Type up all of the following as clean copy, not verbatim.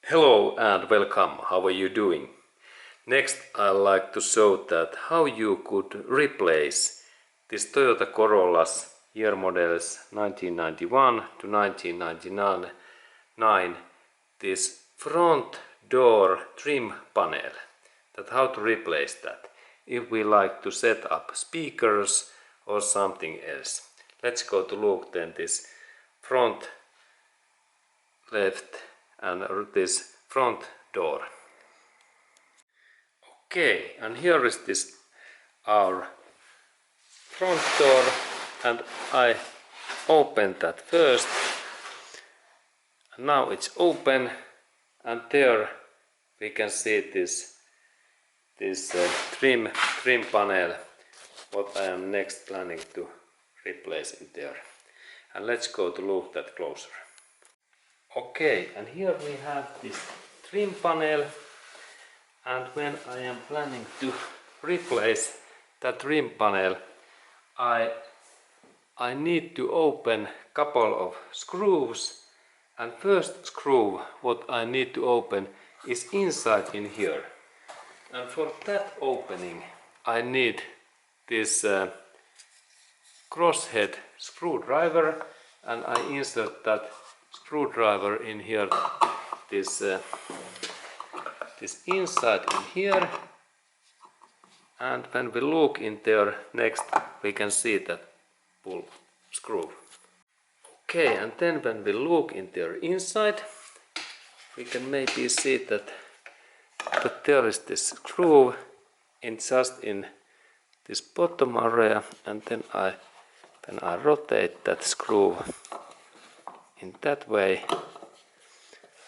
Hello and welcome. How are you doing? Next, I'd like to show that how you could replace this Toyota Corollas year models 1991 to 1999 this front door trim panel. That how to replace that if we like to set up speakers or something else. Let's go to look then this front left and this front door. Okay, and here is this our front door, and I open that first, and now it's open, and there we can see this trim panel what I am next planning to replace in there. And let's go to look that closer. Okay, and here we have this trim panel, and when I am planning to replace that trim panel, I need to open couple of screws, and first screw what I need to open is inside in here, and for that opening I need this crosshead screwdriver, and I insert that screwdriver in here, this inside in here, and when we look in there next we can see that pull screw. Okay, and then when we look in there inside we can maybe see that there is this screw in just in this bottom area, and then I rotate that screw in that way,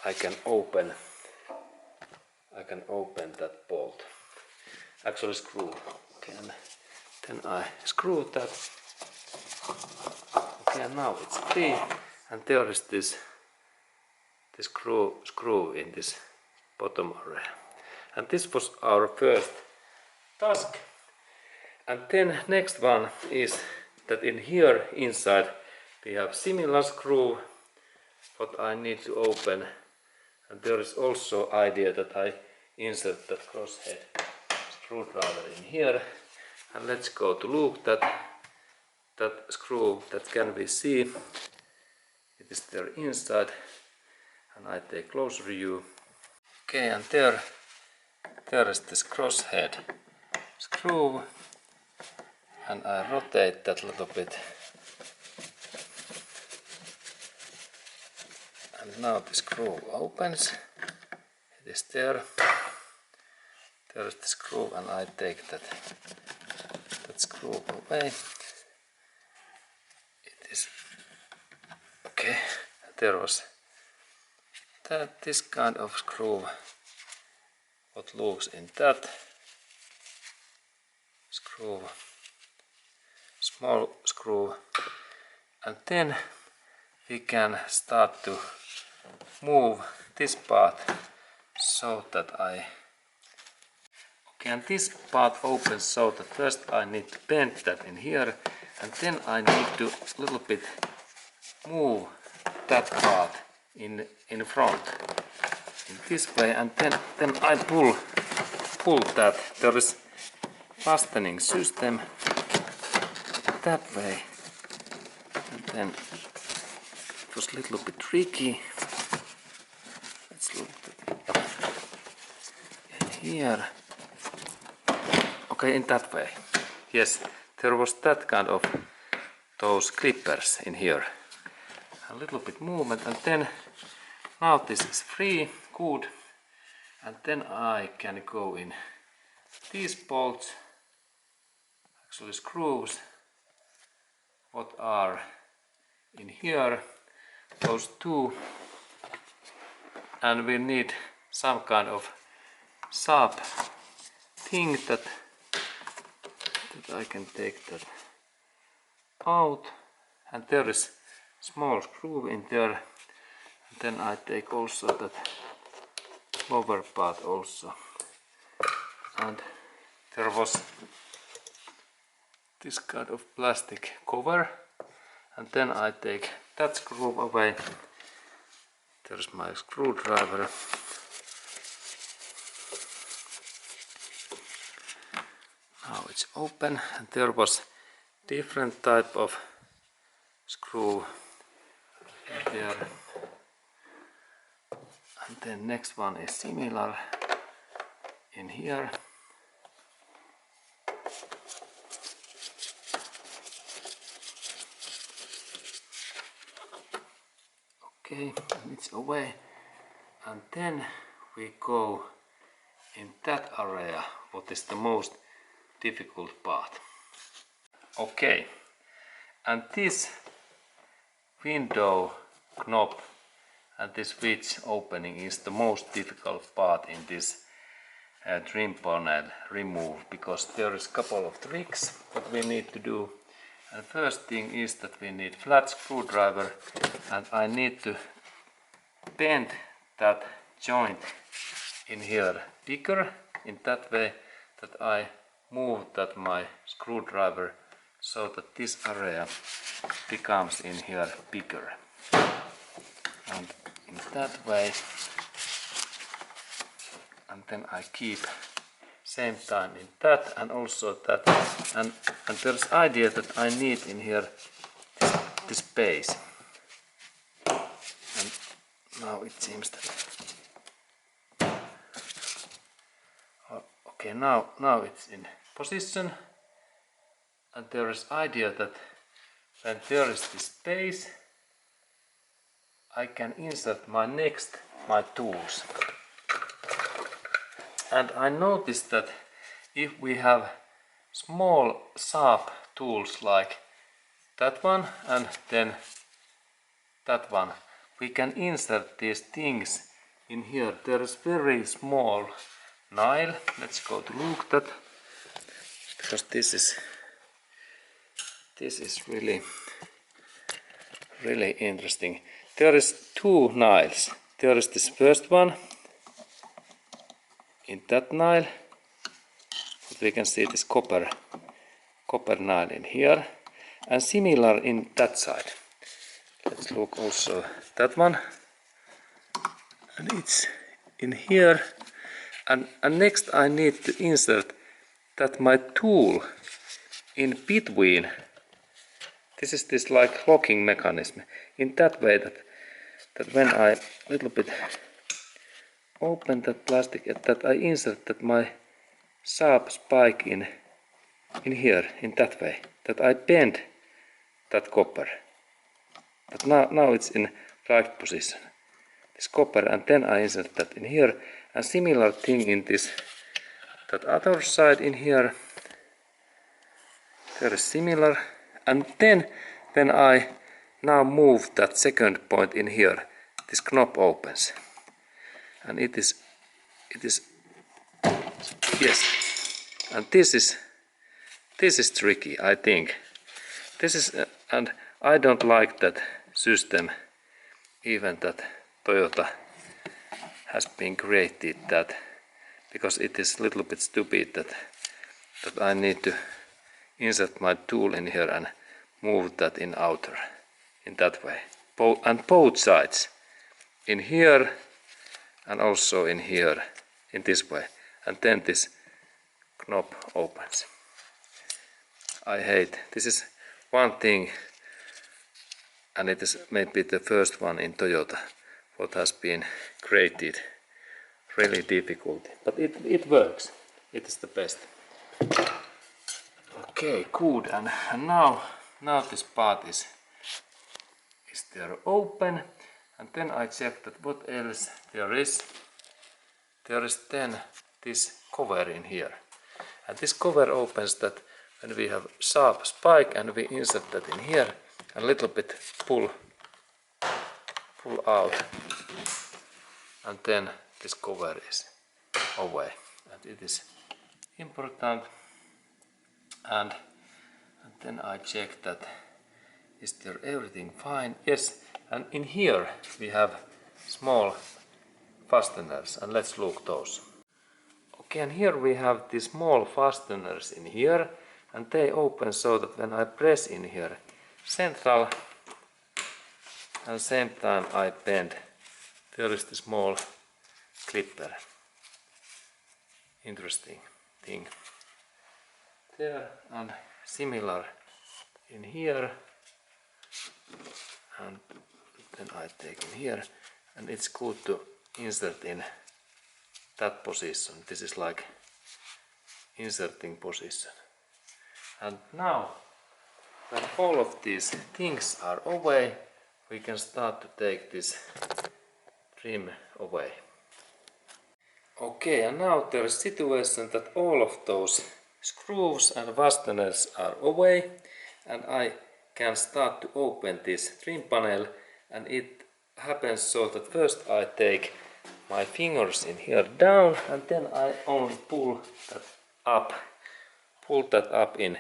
I can open that bolt, actually screw. Okay, and then I screw that. Okay, and now it's free, and there is this screw in this bottom area, and this was our first task. And then next one is that in here inside we have similar screw what I need to open, and there is also idea that I insert that crosshead screwdriver in here, and let's go to look that screw that can we see it is there inside, and I take closer view. Okay, and there is this crosshead screw, and I rotate that a little bit, and now the screw opens. It is there. There is the screw, and I take that screw away. It is okay. There was this kind of screw what looks in that screw, small screw, and then we can start to move this part so that and this part opens so that first I need to bend that in here, and then I need to little bit move that part in front in this way, and then I pull that. There is fastening system that way, and then it was a little bit tricky. Let's look in here. Okay, in that way. Yes, there was that kind of those clippers in here. A little bit movement, and then now this is free, good, and then I can go in these bolts, actually screws what are in here, those two, and we need some kind of sharp thing that I can take that out, and there is small screw in there, and then I take also that lower part also, and there was this kind of plastic cover, and then I take that screw away. There's my screwdriver, it's open, and there was different type of screw there, and then next one is similar in here. Okay, and it's away, and then we go in that area, what is the most difficult part. Okay, and this window knob and this switch opening is the most difficult part in this trim panel remove, because there is a couple of tricks that we need to do. And first thing is that we need flat screwdriver, and I need to bend that joint in here bigger in that way that I move that my screwdriver so that this area becomes in here bigger, and in that way, and then I keep same time in that and also that, and there's idea that I need in here this space, and now it seems that okay, now it's in position, and there is idea that when there is this space I can insert my tools. And I noticed that if we have small sharp tools like that one and then that one, we can insert these things in here. There is very small nail. Let's go to look that, because this is really interesting. There is two nails. There is this first one in that nail, but we can see this copper nail in here, and similar in that side. Let's look also that one, and it's in here, and next I need to insert that my tool in between. This is this like locking mechanism in that way that when I little bit open that plastic, that I insert that my sharp spike in here in that way, that I bend that copper. But now it's in right position, this copper, and then I insert that in here, and similar thing in that other side in here. There is similar, and then when I now move that second point in here, this knob opens, and it is yes, and this is tricky, I think. This is and I don't like that system, even that Toyota has been created that, because it is a little bit stupid that I need to insert my tool in here and move that in outer in that way, and both sides in here and also in here in this way, and then this knob opens. I hate this is one thing, and it is maybe the first one in Toyota what has been created really difficult, but it works. It is the best. Okay, good, and now this part is there open, and then I check that what else there is. There is then this cover in here, and this cover opens that when we have sharp spike and we insert that in here and a little bit pull out, and then this cover is away, and it is important. And then I check that is there everything fine. Yes, and in here we have small fasteners, and let's look those. Okay, and here we have these small fasteners in here, and they open so that when I press in here central, and same time I bend, there is the small clipper. Interesting thing. there and similar in here, and then I take in here, and it's good to insert in that position. This is like inserting position. And now when all of these things are away, we can start to take this trim away. Okay, and now there is a situation that all of those screws and fasteners are away, and I can start to open this trim panel, and it happens so that first I take my fingers in here down, and then I only pull that up in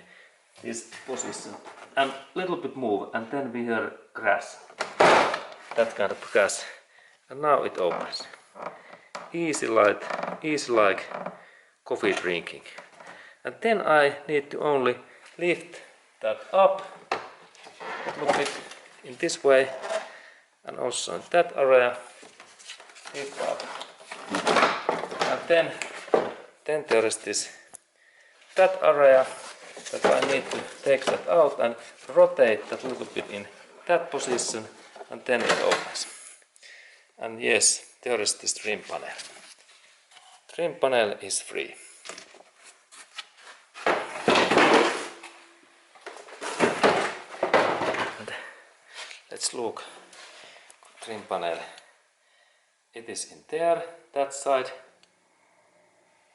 this position and little bit move, and then we hear crash, that kind of crash, and now it opens. Easy like coffee drinking. And then I need to only lift that up a little bit in this way, and also in that area, lift up. And then there is that area that I need to take that out and rotate that a little bit in that position, and then it opens. And yes, there is this trim panel. Trim panel is free. And let's look. Trim panel. It is in there, that side.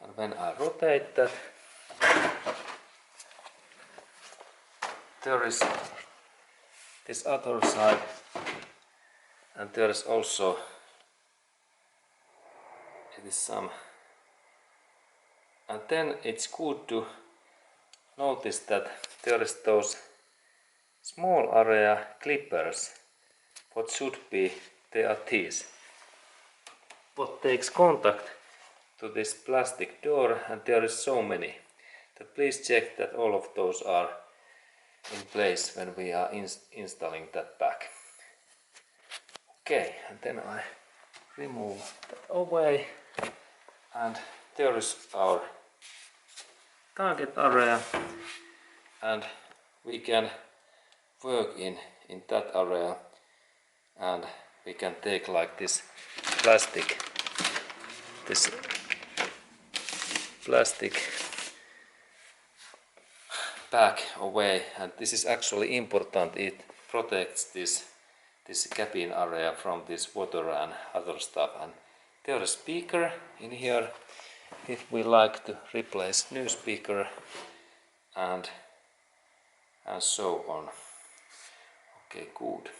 And when I rotate that, there is this other side, and there is also some, and then it's good to notice that there is those small area clippers, what should be, they are these, what takes contact to this plastic door, and there is so many that please check that all of those are in place when we are installing that back. Okay, and then I remove that away, and there is our target area, and we can work in that area, and we can take like this plastic bag away, and this is actually important. It protects this cabin area from this water and other stuff. And there is speaker in here if we like to replace new speaker, and so on. Okay, good.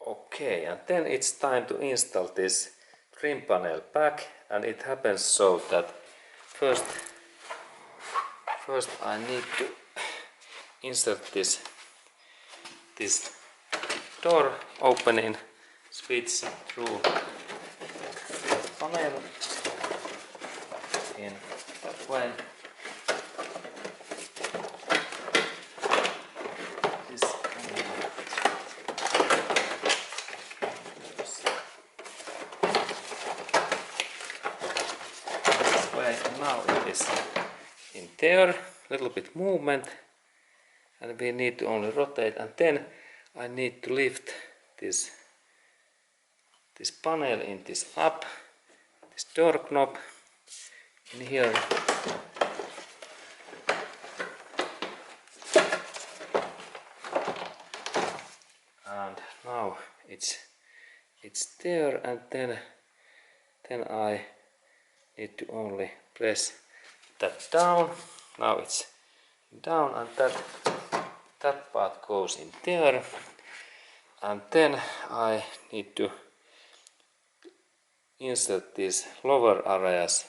Okay, and then it's time to install this trim panel back, and it happens so that first I need to insert this door opening switch through the panel in that way. Now it is in there, little bit movement, and we need to only rotate, and then I need to lift this panel in this up, this door knob in here, and now it's there, and then I need to only press that down. Now it's down, and that part goes in there, and then I need to insert these lower areas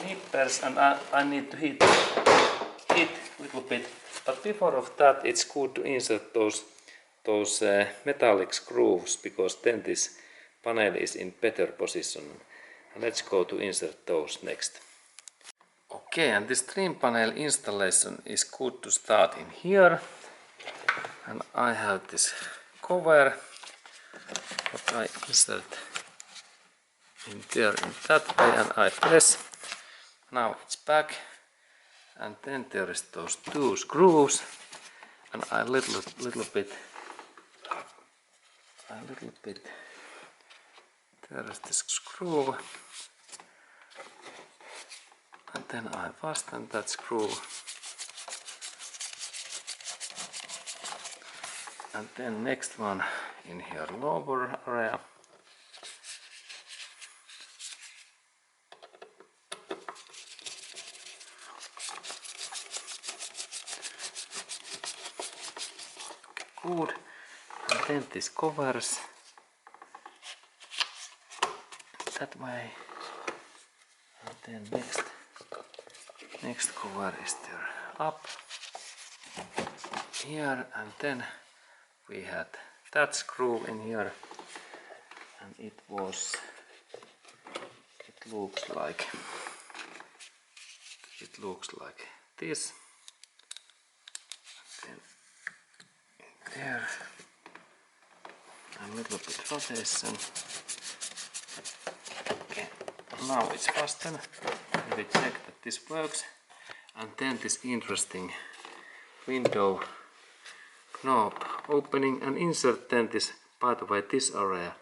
nippers, and I need to hit a little bit, but before of that it's good to insert those metallic screws, because then this panel is in better position. And let's go to insert those next. Okay, and this trim panel installation is good to start in here, and I have this cover what I insert in there in that way, and I press. Now it's back, and then there is those two screws, and I little bit there is this screw, and then I fasten that screw, and then next one in here lower area. Good, and then this covers that way, and then next cover is there up here, and then we had that screw in here, and it looks like this, and then there, a little bit rotation. Okay, now it's fastened. We check that this works, and then this interesting window knob opening, and insert then this, by the way, this area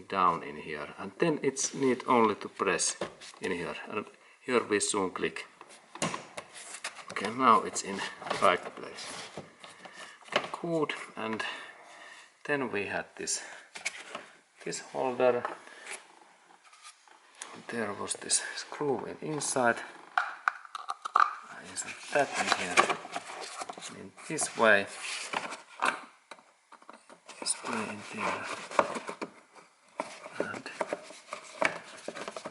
down in here, and then it's need only to press in here, and here we soon click. Okay, now it's in right place. Good, and then we had this holder. There was this screw inside. I insert that in here. In this way. In there. And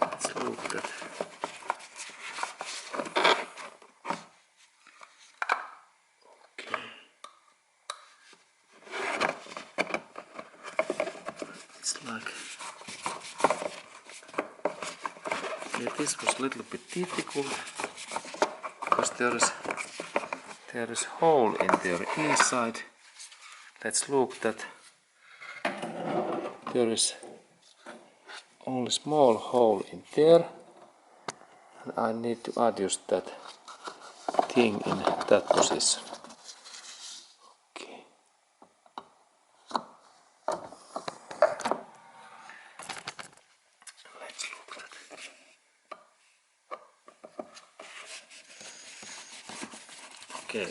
let's look at it's like, yeah, this was a little bit difficult because there is hole in there inside. Let's look that there is only small hole in there, and I need to adjust that thing in that position. Okay. Let's look at that. Okay,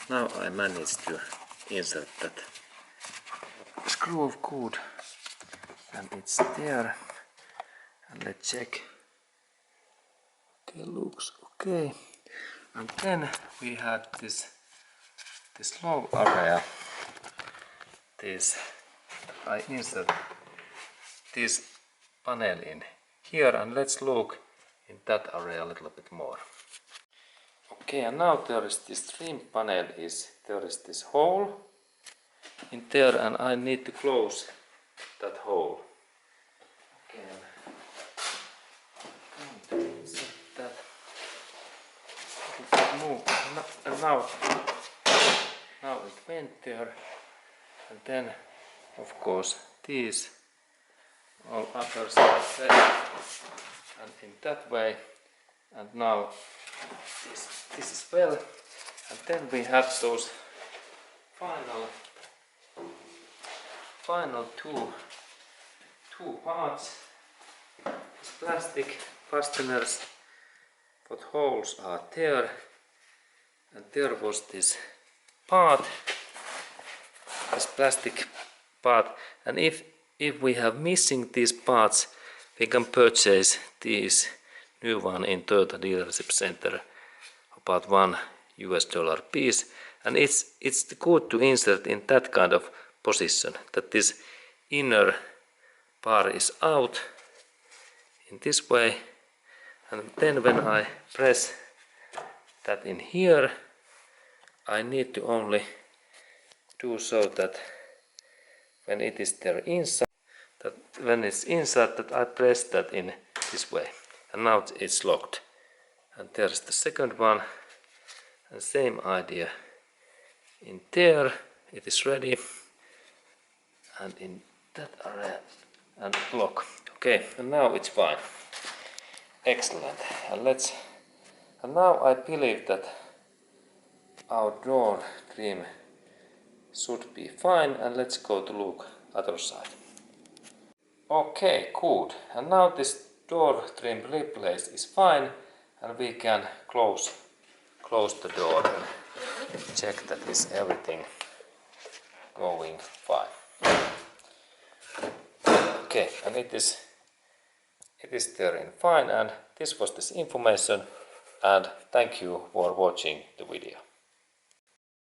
now I managed to insert that screw of good, and it's there, and let's check. Okay, looks okay. And then we had this low area. I insert this panel in here, and let's look in that area a little bit more. Okay, and now there is this trim panel, there is this hole in there, and I need to close that hole. Okay, that move, and now it went there, and then of course these all other sides there, and in that way, and now this is well, and then we have those final two parts. This plastic fasteners, what holes are there, and there was this part, this plastic part, and if we have missing these parts, we can purchase these new one in Toyota dealership center, about $1 piece, and it's good to insert in that kind of position, that this inner bar is out in this way, and then when I press that in here, I need to only do so that when it is there inside, that when it's inside, that I press that in this way, and now it's locked. And there's the second one, and same idea in there, it is ready, and in that area, and lock. Okay, and now it's fine. Excellent. And And now I believe that our door trim should be fine, and let's go to look other side. Okay, good. And now this door trim replace is fine, and we can close the door and check that is everything going fine. Okay, and it is there in fine, and this was this information, and thank you for watching the video.